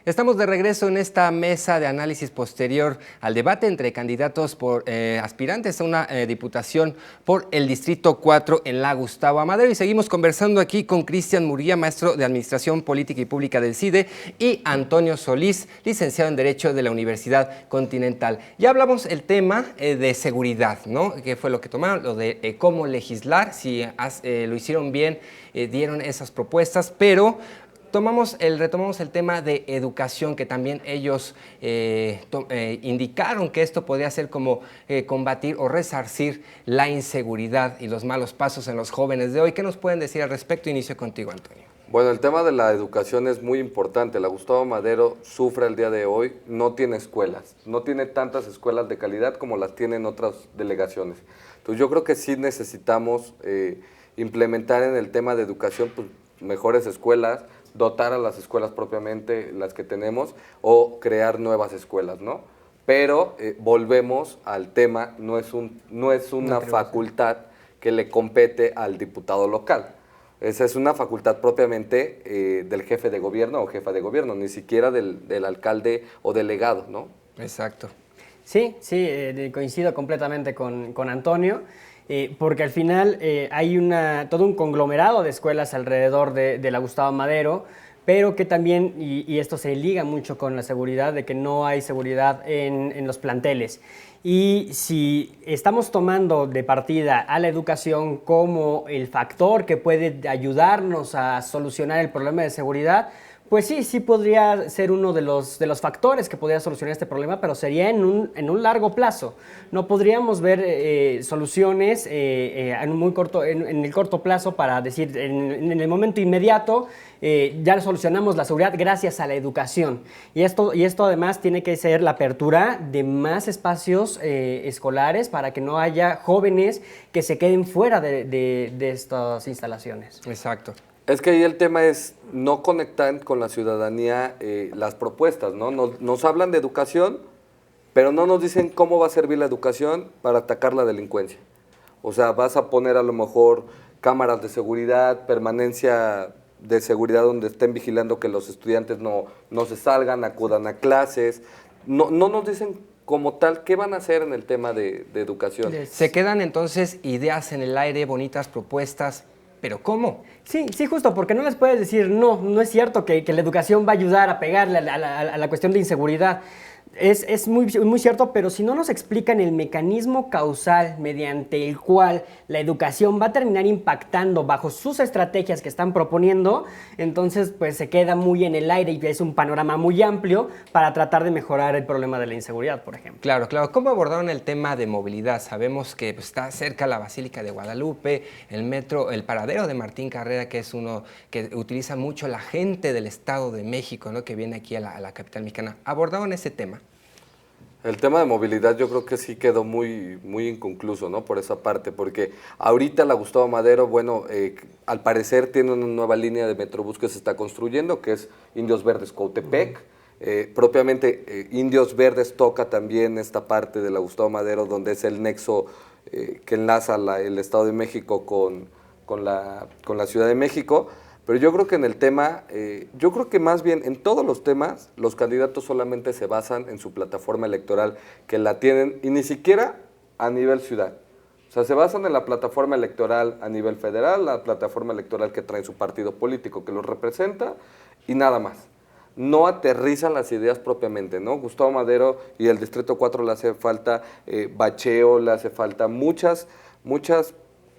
Estamos de regreso en esta mesa de análisis posterior al debate entre candidatos por aspirantes a una diputación por el Distrito 4 en la Gustavo Amadero. Y seguimos conversando aquí con Cristian Murguía, maestro de Administración Política y Pública del CIDE, y Antonio Solís, licenciado en Derecho de la Universidad Continental. Ya hablamos el tema de seguridad, ¿no? ¿Qué fue lo que tomaron? Lo de cómo legislar, si lo hicieron bien, dieron esas propuestas, pero retomamos el tema de educación, que también ellos indicaron que esto podría ser como combatir o resarcir la inseguridad y los malos pasos en los jóvenes de hoy. ¿Qué nos pueden decir al respecto? Inicio contigo, Antonio. Bueno, el tema de la educación es muy importante. La Gustavo Amadero sufre el día de hoy, no tiene escuelas, no tiene tantas escuelas de calidad como las tienen otras delegaciones. Entonces yo creo que sí necesitamos implementar en el tema de educación pues, mejores escuelas, dotar a las escuelas propiamente, las que tenemos, o crear nuevas escuelas, ¿no? Pero volvemos al tema, no es una facultad que le compete al diputado local. Esa es una facultad propiamente del jefe de gobierno o jefa de gobierno, ni siquiera del alcalde o delegado, ¿no? Exacto. Sí, coincido completamente con Antonio. Porque al final hay todo un conglomerado de escuelas alrededor de la Gustavo Amadero, pero que también, y esto se liga mucho con la seguridad, de que no hay seguridad en los planteles. Y si estamos tomando de partida a la educación como el factor que puede ayudarnos a solucionar el problema de seguridad, pues sí podría ser uno de los factores que podría solucionar este problema, pero sería en un largo plazo. No podríamos ver soluciones en el corto plazo para decir, en el momento inmediato, ya solucionamos la seguridad gracias a la educación. Y esto además tiene que ser la apertura de más espacios escolares para que no haya jóvenes que se queden fuera de estas instalaciones. Exacto. Es que ahí el tema es no conectar con la ciudadanía las propuestas, ¿no? Nos hablan de educación, pero no nos dicen cómo va a servir la educación para atacar la delincuencia. O sea, vas a poner a lo mejor cámaras de seguridad, permanencia de seguridad donde estén vigilando que los estudiantes no se salgan, acudan a clases. No nos dicen como tal qué van a hacer en el tema de educación. Se quedan entonces ideas en el aire, bonitas propuestas, ¿pero cómo? Sí, justo, porque no les puedes decir, no es cierto que la educación va a ayudar a pegarle a la cuestión de inseguridad. Es muy cierto, pero si no nos explican el mecanismo causal mediante el cual la educación va a terminar impactando bajo sus estrategias que están proponiendo, entonces pues se queda muy en el aire y es un panorama muy amplio para tratar de mejorar el problema de la inseguridad, por ejemplo. Claro. ¿Cómo abordaron el tema de movilidad? Sabemos que pues, está cerca la Basílica de Guadalupe, el metro, el paradero de Martín Carrera, que es uno que utiliza mucho la gente del Estado de México, ¿no? Que viene aquí a la capital mexicana. ¿Abordaron ese tema? El tema de movilidad yo creo que sí quedó muy inconcluso, ¿no? Por esa parte, porque ahorita la Gustavo Amadero, bueno, al parecer tiene una nueva línea de Metrobús que se está construyendo, que es Indios Verdes Cuautepec. Propiamente Indios Verdes toca también esta parte de la Gustavo Amadero, donde es el nexo que enlaza el Estado de México con la Ciudad de México. Pero yo creo que en el tema, yo creo que más bien en todos los temas, los candidatos solamente se basan en su plataforma electoral, que la tienen, y ni siquiera a nivel ciudad. O sea, se basan en la plataforma electoral a nivel federal, la plataforma electoral que trae su partido político que los representa, y nada más. No aterrizan las ideas propiamente, ¿no? Gustavo Amadero y el Distrito 4 le hace falta bacheo, le hace falta muchas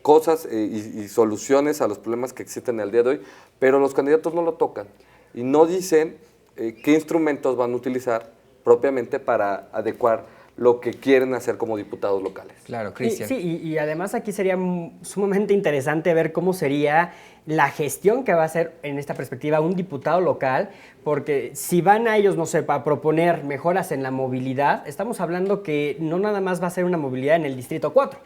cosas y soluciones a los problemas que existen el día de hoy, pero los candidatos no lo tocan y no dicen qué instrumentos van a utilizar propiamente para adecuar lo que quieren hacer como diputados locales. Claro, Cristian. Sí, y además aquí sería sumamente interesante ver cómo sería la gestión que va a hacer en esta perspectiva un diputado local, porque si van a ellos, no sé, para proponer mejoras en la movilidad, estamos hablando que no nada más va a ser una movilidad en el Distrito 4,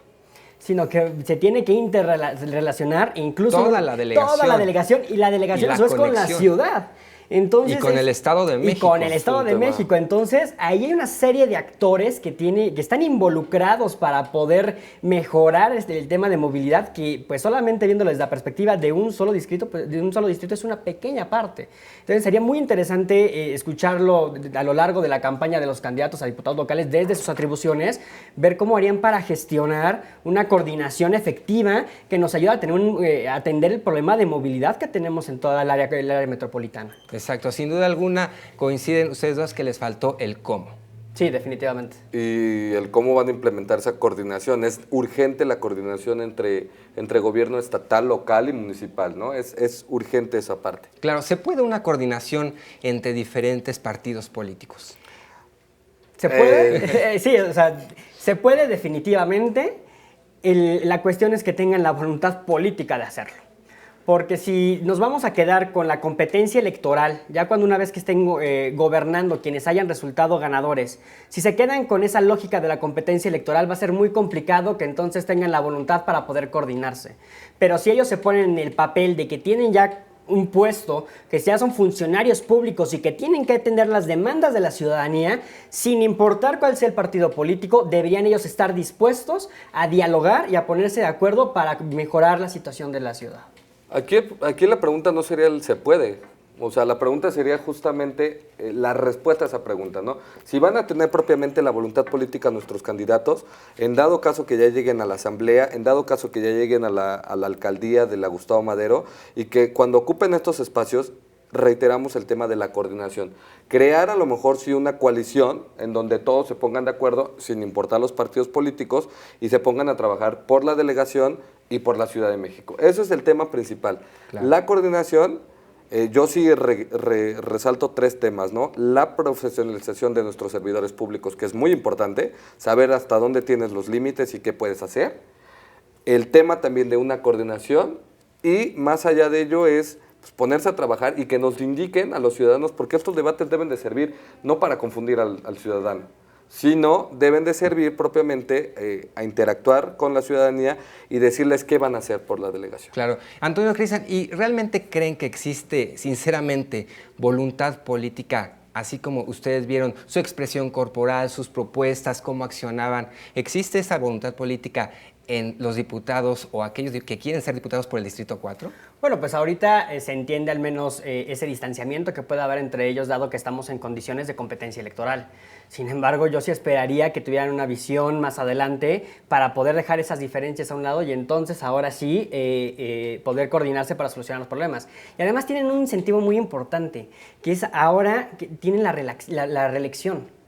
sino que se tiene que interrelacionar incluso toda la delegación y la delegación a su vez con la ciudad. Entonces, y con el Estado de México. Y con el Estado de México. Entonces, ahí hay una serie de actores que están involucrados para poder mejorar el tema de movilidad, que pues solamente viéndolo desde la perspectiva de un solo distrito, pues, es una pequeña parte. Entonces, sería muy interesante escucharlo a lo largo de la campaña de los candidatos a diputados locales desde sus atribuciones, ver cómo harían para gestionar una coordinación efectiva que nos ayude a atender el problema de movilidad que tenemos en toda el área metropolitana. Exacto, sin duda alguna coinciden ustedes dos que les faltó el cómo. Sí, definitivamente. Y el cómo van a implementar esa coordinación. Es urgente la coordinación entre gobierno estatal, local y municipal, ¿no? Es urgente esa parte. Claro, ¿se puede una coordinación entre diferentes partidos políticos? ¿Se puede? Sí, o sea, se puede definitivamente. La cuestión es que tengan la voluntad política de hacerlo. Porque si nos vamos a quedar con la competencia electoral, ya cuando una vez que estén gobernando quienes hayan resultado ganadores, si se quedan con esa lógica de la competencia electoral, va a ser muy complicado que entonces tengan la voluntad para poder coordinarse. Pero si ellos se ponen en el papel de que tienen ya un puesto, que ya son funcionarios públicos y que tienen que atender las demandas de la ciudadanía, sin importar cuál sea el partido político, deberían ellos estar dispuestos a dialogar y a ponerse de acuerdo para mejorar la situación de la ciudad. Aquí la pregunta no sería el se puede, o sea, la pregunta sería justamente la respuesta a esa pregunta, ¿no? Si van a tener propiamente la voluntad política nuestros candidatos, en dado caso que ya lleguen a la asamblea, en dado caso que ya lleguen a la alcaldía de la Gustavo Madero, y que cuando ocupen estos espacios, reiteramos el tema de la coordinación. Crear a lo mejor sí una coalición en donde todos se pongan de acuerdo, sin importar los partidos políticos, y se pongan a trabajar por la delegación y por la Ciudad de México. Eso es el tema principal. Claro. La coordinación, yo sí resalto 3 temas, ¿no? La profesionalización de nuestros servidores públicos, que es muy importante, saber hasta dónde tienes los límites y qué puedes hacer. El tema también de una coordinación, y más allá de ello es pues, ponerse a trabajar y que nos indiquen a los ciudadanos, porque estos debates deben de servir no para confundir al ciudadano, sino deben de servir propiamente a interactuar con la ciudadanía y decirles qué van a hacer por la delegación. Claro. Antonio Cristian, ¿y realmente creen que existe, sinceramente, voluntad política, así como ustedes vieron su expresión corporal, sus propuestas, cómo accionaban? ¿Existe esa voluntad política en los diputados o aquellos que quieren ser diputados por el Distrito 4? Bueno, pues ahorita se entiende al menos ese distanciamiento que puede haber entre ellos, dado que estamos en condiciones de competencia electoral. Sin embargo, yo sí esperaría que tuvieran una visión más adelante para poder dejar esas diferencias a un lado y entonces ahora sí poder coordinarse para solucionar los problemas. Y además tienen un incentivo muy importante, que es ahora que tienen la reelección.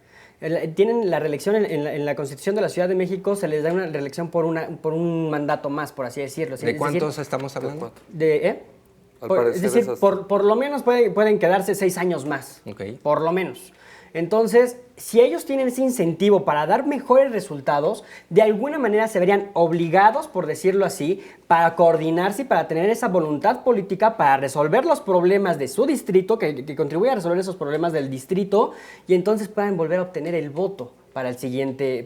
Tienen la reelección en la Constitución de la Ciudad de México, se les da una reelección por un mandato más, por así decirlo. ¿De cuántos estamos hablando? Es decir, por lo menos pueden quedarse 6 años más, okay. Por lo menos. Entonces, si ellos tienen ese incentivo para dar mejores resultados, de alguna manera se verían obligados, por decirlo así, para coordinarse y para tener esa voluntad política para resolver los problemas de su distrito, que contribuya a resolver esos problemas del distrito, y entonces puedan volver a obtener el voto para el siguiente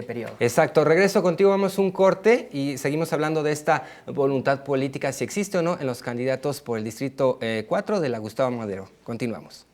periodo. Exacto. Regreso contigo, vamos a un corte y seguimos hablando de esta voluntad política, si existe o no, en los candidatos por el Distrito 4 de la Gustavo Madero. Continuamos.